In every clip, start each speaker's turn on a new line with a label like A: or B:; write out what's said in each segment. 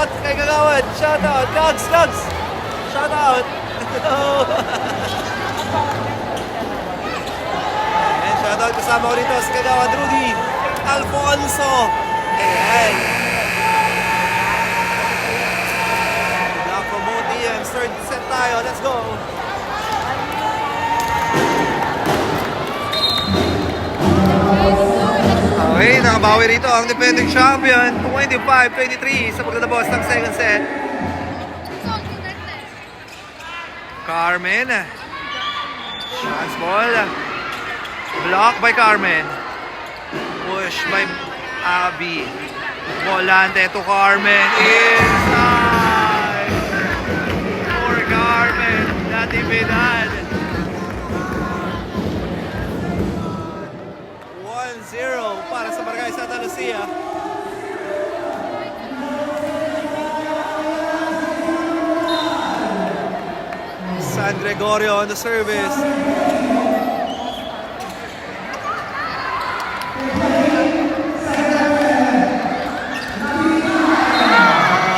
A: out kay Kagawad. Shout out. Dogs. Shout out. Ayan, shout out kasama ko dito si Kagawad Rudy Alfonso. Ayan. Nakapromote yan. Third set tayo. Let's go. Okay, nakabawi rito ang defending champion 25-23 sa paglalabos ng second set. Carmen. Chance ball. Block by Carmen. Push by Abby. Volante to Carmen. Inside. For Carmen. Natividad. 1-0 para sa Barangay Santa Lucia. San Gregorio on the service.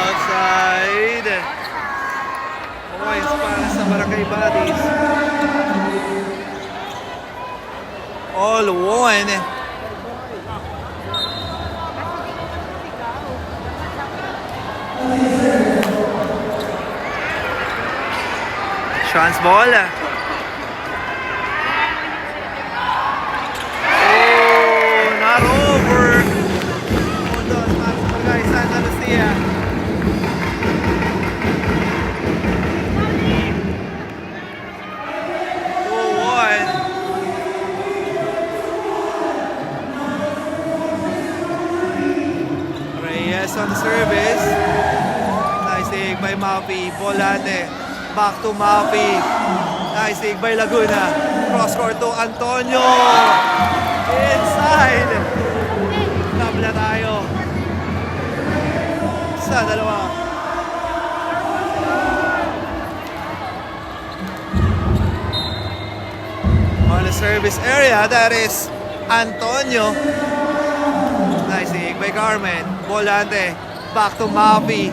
A: Outside. Points para sa Barangay Buddies. All one. Chance ball. Oh, not over. Puntos para sa Barangay Santa Lucia. Reyes on the service. Nice dig by Mapi. Volante. Back to Mapi. Nice dig by Laguna. Cross court to Antonio. Inside. Tabla tayo. Sa dalawa. On the service area, that is Antonio. Nice dig by Carmen. Volante. Back to Mapi.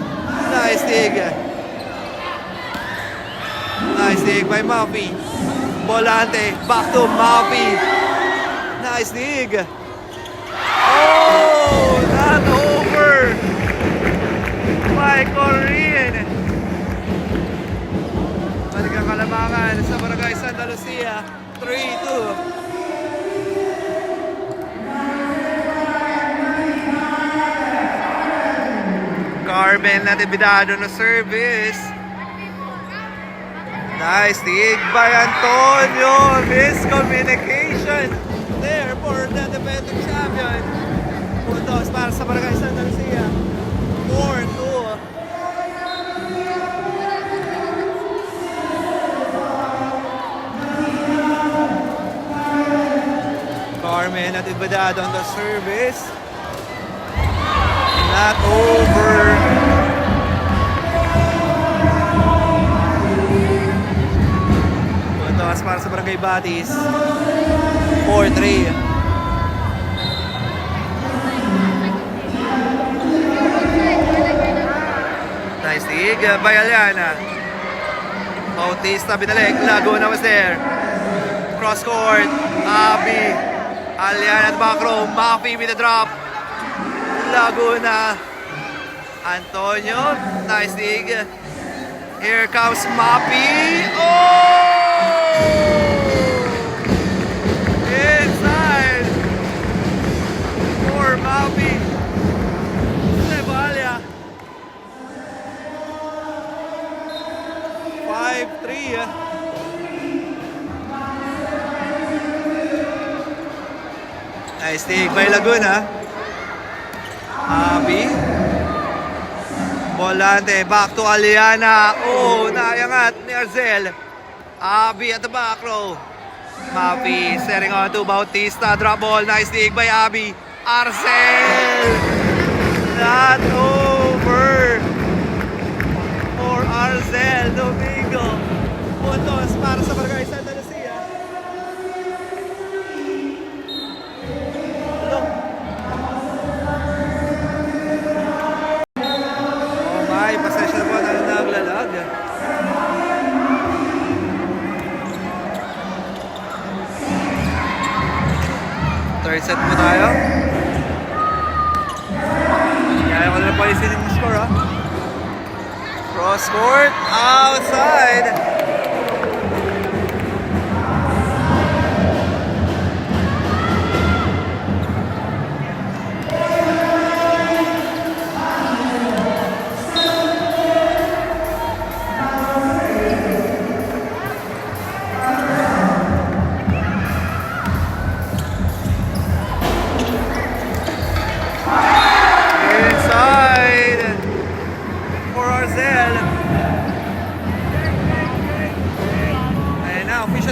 A: Nice dig. Nice dig by Mapi. Volante. Back to Mapi. Nice dig. Oh! Not over. By Corinne. Balikan kalamangan sa Barangay Santa Lucia. 3-2. Carmen Natividad on the service. Nice dig by Antonio. Miscommunication there for the defending champion. Puntos para sa Barangay Santa Lucia. 4-2. Carmen Natividad on the service. Not over. Puntos para sa Barangay Batis. 4-3. Nice dig by Aliana. Bautista binalik. Laguna was there. Cross court. Abby. Aliana at back row. Mafi with the drop. Laguna. Antonio. Nice dig. Here comes Mapi. Oh! Inside. For Mapi. Cebalya. 5-3. Nice dig by Laguna. Abi. Volante, back to Aliana. Oh, naiangat ni Arzel. Abi at the back row. Mapi setting on to Bautista. Drop ball. Nice dig by Abi. Arzel. Not over. For Arzel Domingo. Puntos para sa Barangay Santa Lucia. Ay, pasensya po na naglalag. Third set po tayo. Kaya ko na po yung score, ha? Cross court, outside.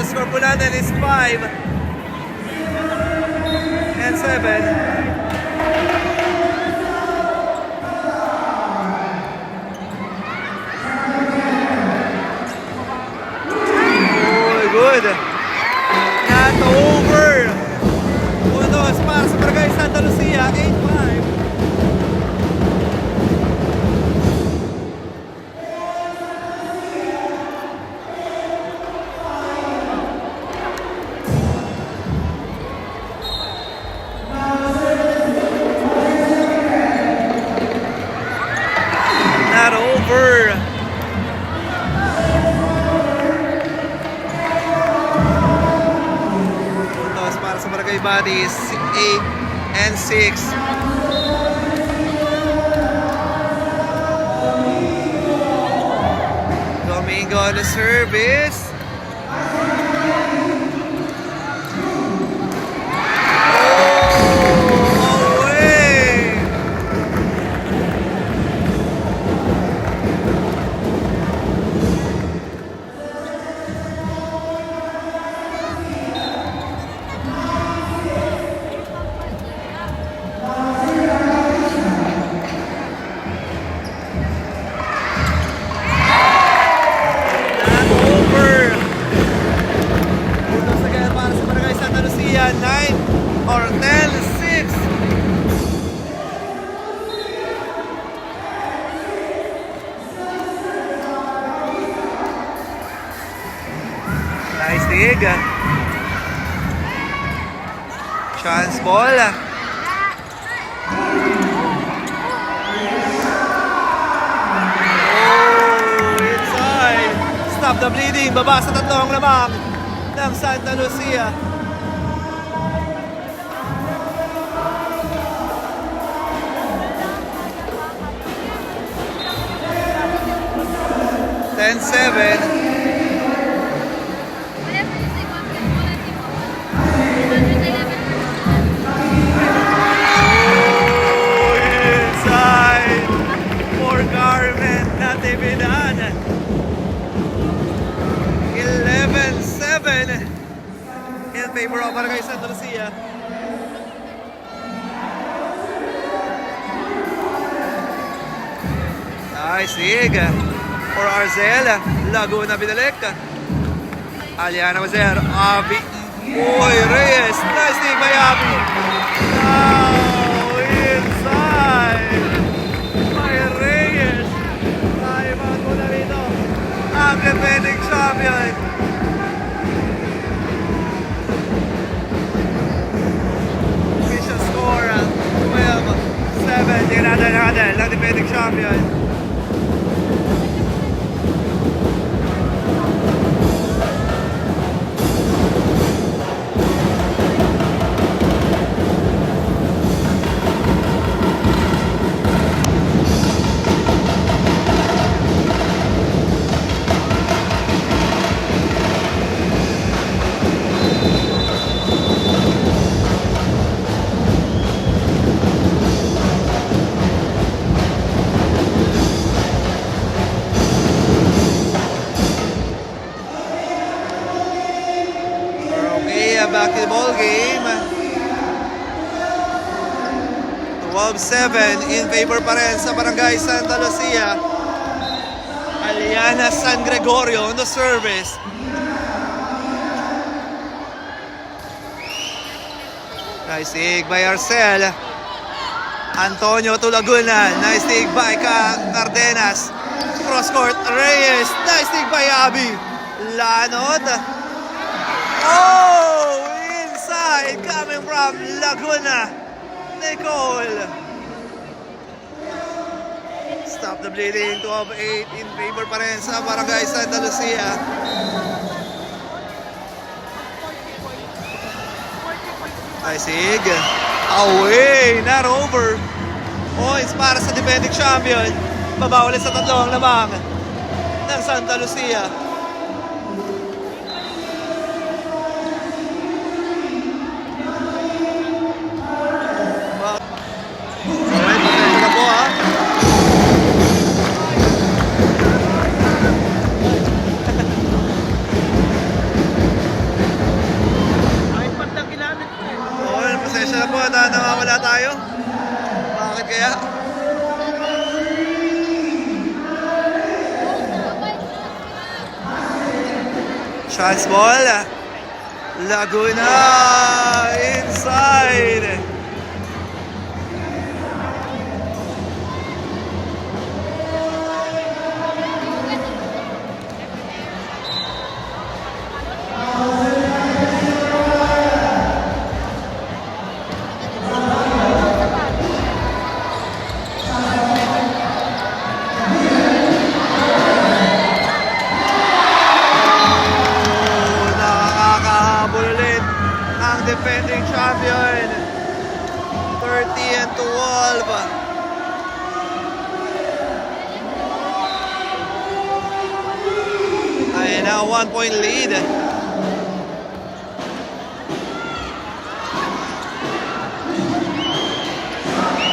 A: Score po natin is 5 and 7. Oh, good. Not over. Puntos para sa Barangay Santa Lucia, 8-5. Puntos para sa Barangay Bodies, 8 and 6. Domingo on the service. Nice dig. Chance ball. Oh, inside. Stop the bleeding. Baba sa tatlong lamang ng Santa Lucia. Ten, 7. Natividad. 11-7 in favor of Barangay Santa Lucia. Nice dig for Arzel. Laguna binalik. Aliana Mazer. Abi. Uy, Reyes. Nice dig by Abi. Now inside. By Reyes. Naiman mo na rito. Ang defending champion. Official score 12-7. Tingnan natin ng defending champion. Back to the ball game. 12-7 in favor pa rin sa Barangay Santa Lucia. Aliana San Gregorio on the service. Nice dig by Arcel. Antonio to Laguna. Nice dig by Cardenas. Cross court, Reyes. Nice dig by Abby. Lanod. Oh! Inside coming from Laguna. Nicole. Stop the bleeding. 12-8 in favor pa rin sa Barangay Santa Lucia. Nice dig. Away, not over. Points para sa defending champion. Baba ulit sa tatlong lamang ng Santa Lucia. Alright, pasensya na po ha. Alright, pasensya na po at nawawala tayo. Bakit kaya? Chance ball. Laguna inside. Defending champion 30-12. Ayan na, 1-point lead.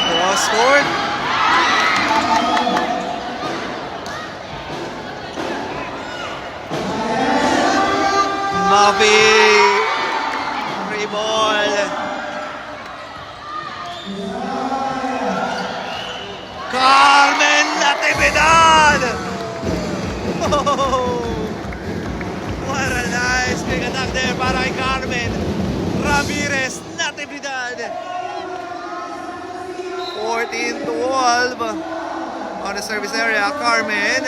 A: Cross court. Mavi. Ball. Carmen Natividad. Oh, what a nice big attack there para kay Carmen Ramirez Natividad. 14-12 on the service area. Carmen.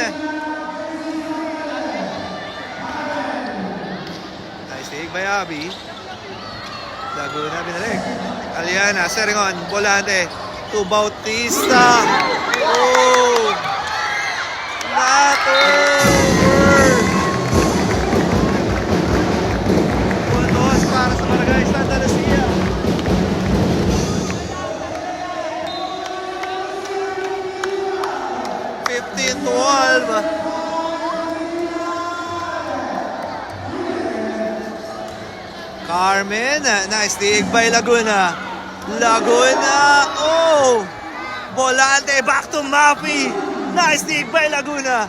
A: Nice dig by Abby. Laguna binalik. Aliana, Seringon, Volante to Bautista. Oh! Not over! Puntos para sa Barangay Santa Lucia. Carmen, nice dig by Laguna. Laguna, oh! Volante, back to Mapi. Nice dig by Laguna.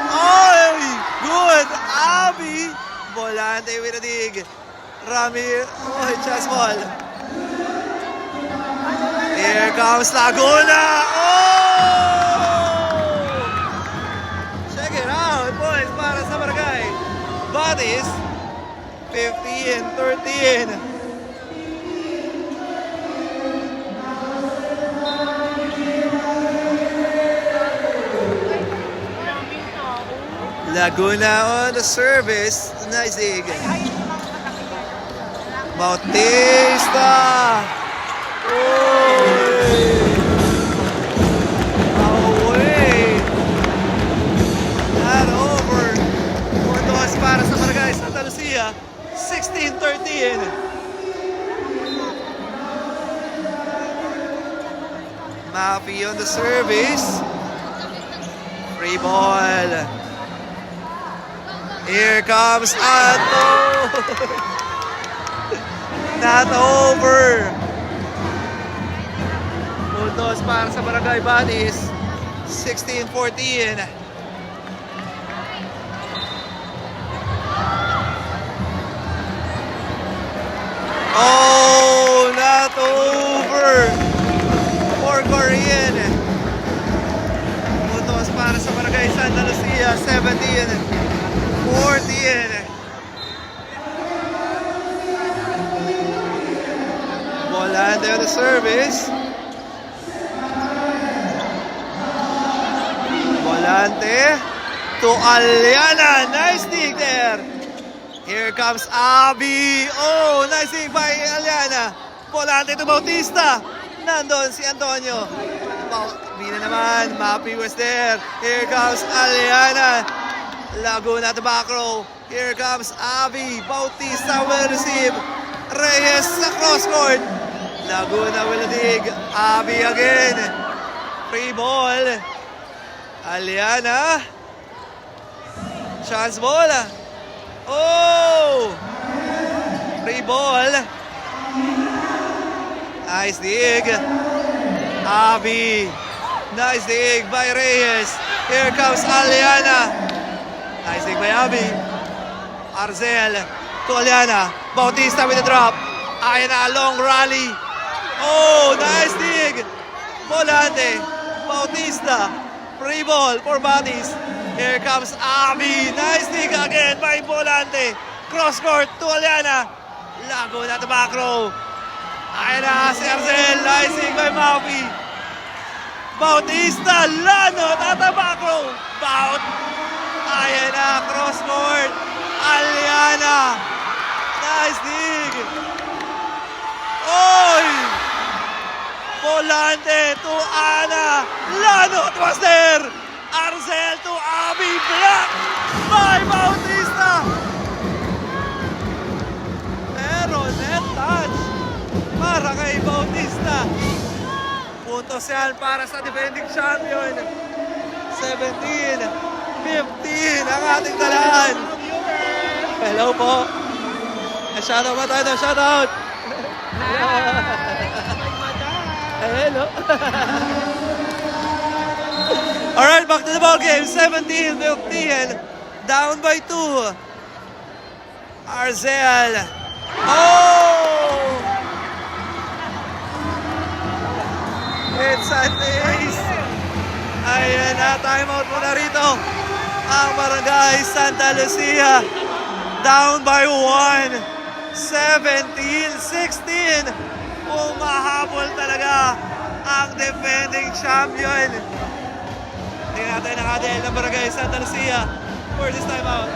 A: Oh, good. Abby. Volante with a dig. Ramir, oh, chest ball. Here comes Laguna. Oh! Check it out, boys, para sa Barangay. Bodies. 15-13. Laguna on the service. Nice dig. Bautista. Away. Not over. Puntos para sa Barangay Santa Lucia. 16-13. Mapi on the service. Free ball. Here comes Ato. Not over. Puntos para sa Barangay Bodies. 16-14. Oh, not over for Korean. Puntos para sa Barangay Santa Lucia. 17-14. Volante on the service. Volante to Aliana. Nice dig there. Here comes Abby. Oh, nice dig by Aliana. Volante to Bautista. Nandun si Antonio. Bina naman. Mappy was there. Here comes Aliana. Laguna to back row. Here comes Abby. Bautista will receive. Reyes sa cross court. Laguna will dig. Abby again. Free ball. Aliana. Chance ball. Oh! Free ball. Nice dig. Abby. Nice dig by Reyes. Here comes Aliana. Nice dig by Abby. Arzel to Aliana. Bautista with the drop. Ayana, long rally. Oh, nice dig. Volante. Bautista. Free ball for Batis. Here comes Abby. Nice dig again by Volante. Cross court to Aliana. Laguna to back row. Ayana, si Arzel. Nice dig by Mappy. Bautista. Lanot at the back row. Baut. Ayana, cross court. Aliana. Nice dig. Oy! Volante to Ana. Lanot was there. Arzel to Abby. Block by Bautista. Pero net touch para kay Bautista. Puntos yan para sa defending champion. 17-15 ang ating talaan. Hello po. Shoutout ba tayo? Shoutout. Hello. Alright, back to the ball game. 17-15. Down by 2. Arzel. Oh! It's an ace. Ayan na, timeout muna rito. Ang Barangay Santa Lucia. Down by 1. 17-16. Umahabol talaga ang defending champion. Tingnan natin ang ADL ng Barangay Santa Lucia for this time out.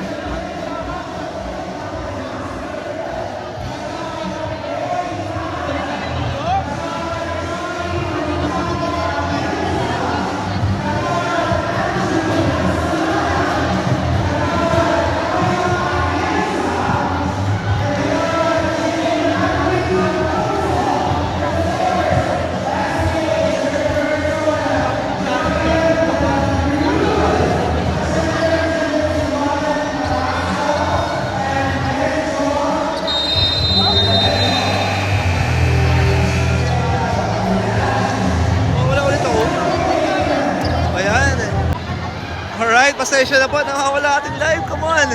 A: Pasensya na po, nakawala ating live. Come on.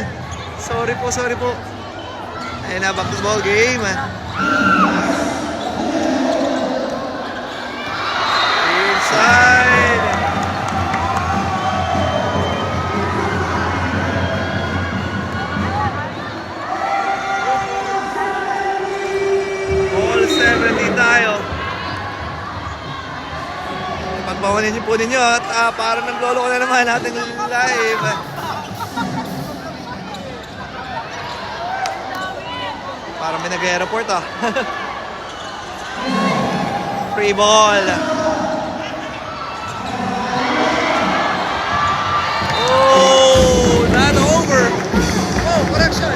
A: Sorry po. Ayun na, back to the ball game. Inside. All 70 tayo. Pagbawanin niyo po ninyo at parang naglolo ko na naman ating live. Parang may nag-airport Free ball. Oh, not over. Oh, correction.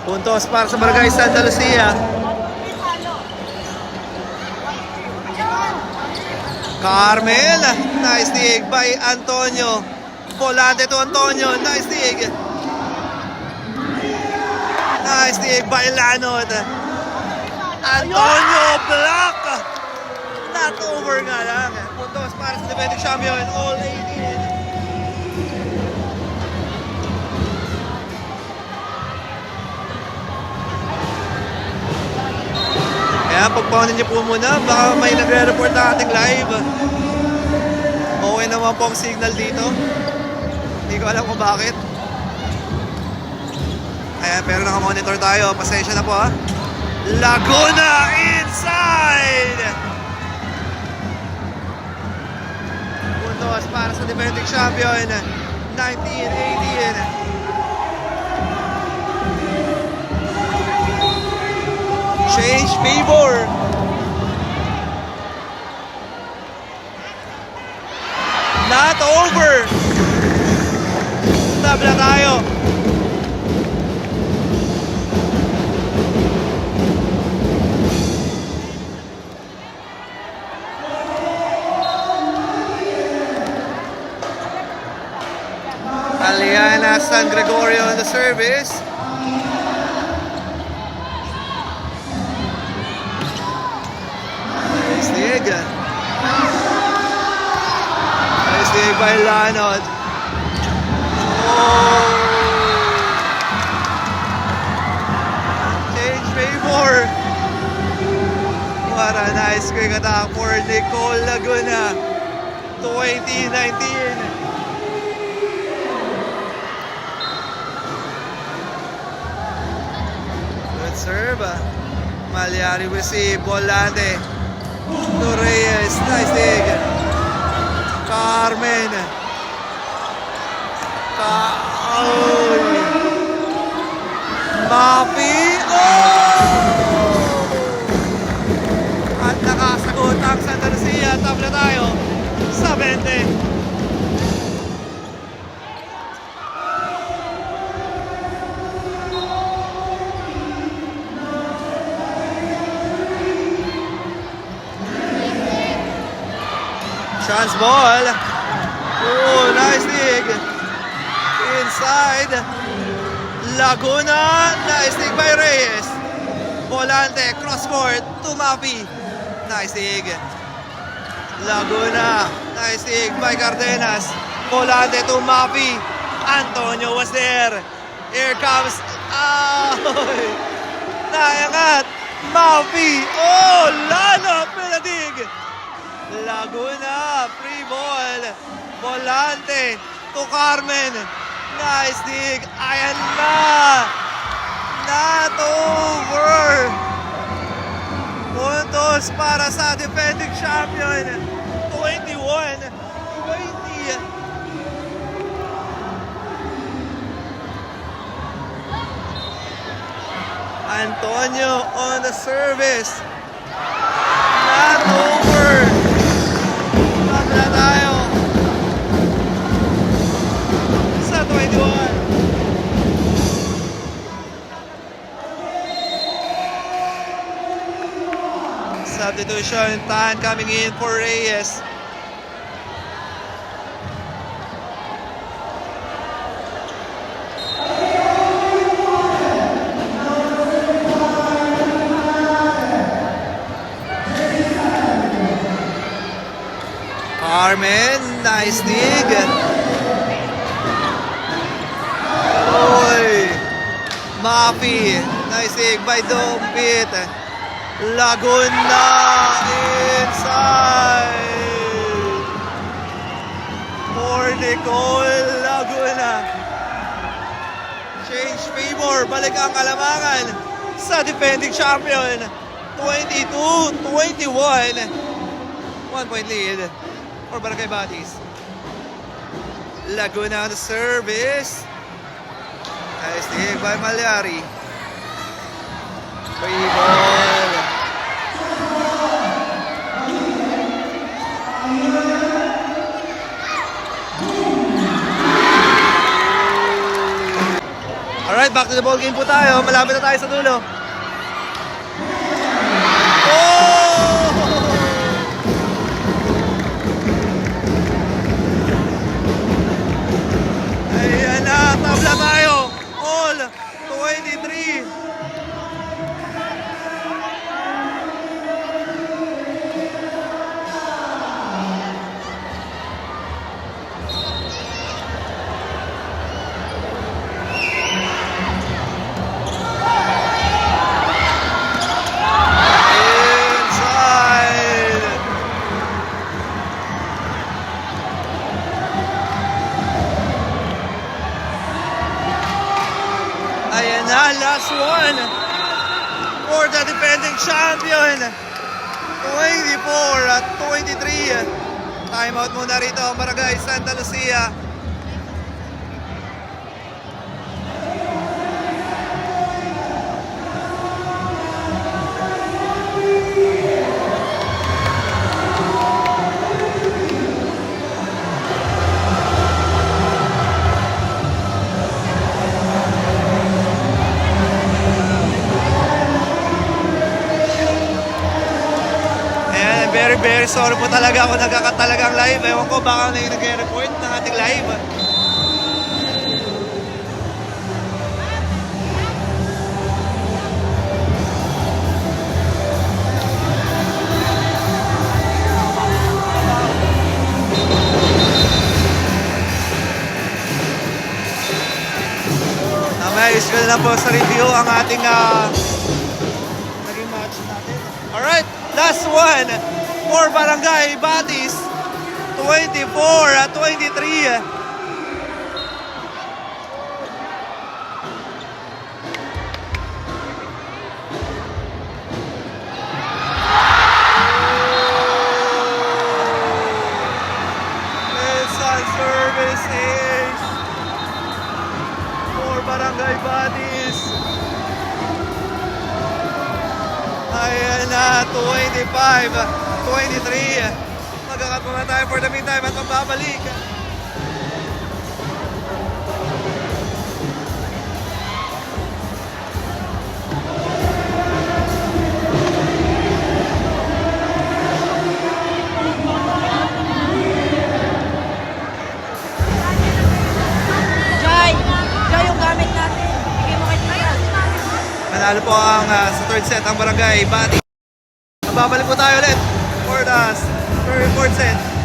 A: Puntos para sa Barangay Santa Lucia. Carmel. Nice dig by Antonio. Volante to Antonio. Nice dig. Nice dig by Lanot. Antonio block. Not over nga lang. Puntos para sa defending champion. All 18. Kaya pagpaunin niyo po muna, baka may nagre-report na ating live. Okay naman po ang signal dito. Hindi ko alam kung bakit. Ayan, pero nakamonitor tayo. Pasensya na po ha. Laguna inside! Puntos para sa defending champion 1918. Change favor. Not over. Tabla tayo. Aliana San Gregorio on the service. Nice dig by Lanod. Oh! Change favor. What a nice quick attack for Nicole Laguna. 2019. Good serve. Malyari receive. Volante. To Reyes. Nice dig. Carmen. Mapi. Oh! At nakasagot ang Santa Lucia. Tabla tayo sa 20. Chance ball. Oh, nice dig. Inside. Laguna. Nice dig by Reyes. Volante. Cross court. To Mapi. Nice dig. Laguna. Nice dig by Cardenas. Volante to Mapi. Antonio was there. Here comes. Nayangat. Mapi. Oh, Lana. Pinadig. Laguna, free ball. Volante to Carmen. Nice dig. Ayan na. Not over. Puntos para sa defending champion. 21-20. Antonio on the service. Not over. Tabla tayo sa 21. Substitution, Tan coming in for Reyes. Carmen, nice dig. Oy, Mapi, nice dig by Dompit. Laguna inside for Nicole Laguna. Change favor, balik ang kalamangan sa defending champion. 22-21. 1 point lead for Barangay Batis. Laguna on the service. Nice dig by Malyari. Free ball. Alright, back to the ball game po tayo. Malapit na tayo sa dulo. Ayan na, tabla tayo. All 23. champion. 24-23. Timeout muna rito ang Barangay Santa Lucia. Very sorry po talaga ako nagkakat talagang live. Ewan ko baka na yung nag-report ng ating live. May ko na lang po sa review ang ating naging match natin. Alright, last one for Barangay Batis, 24-23. Service ace for Barangay Batis. Ayan na, 25-23. Magkakat muna tayo for the meantime at magbabalik. Nanalo po ang sa third set ang Barangay Batis. Babalik po tayo ulit for the fourth set.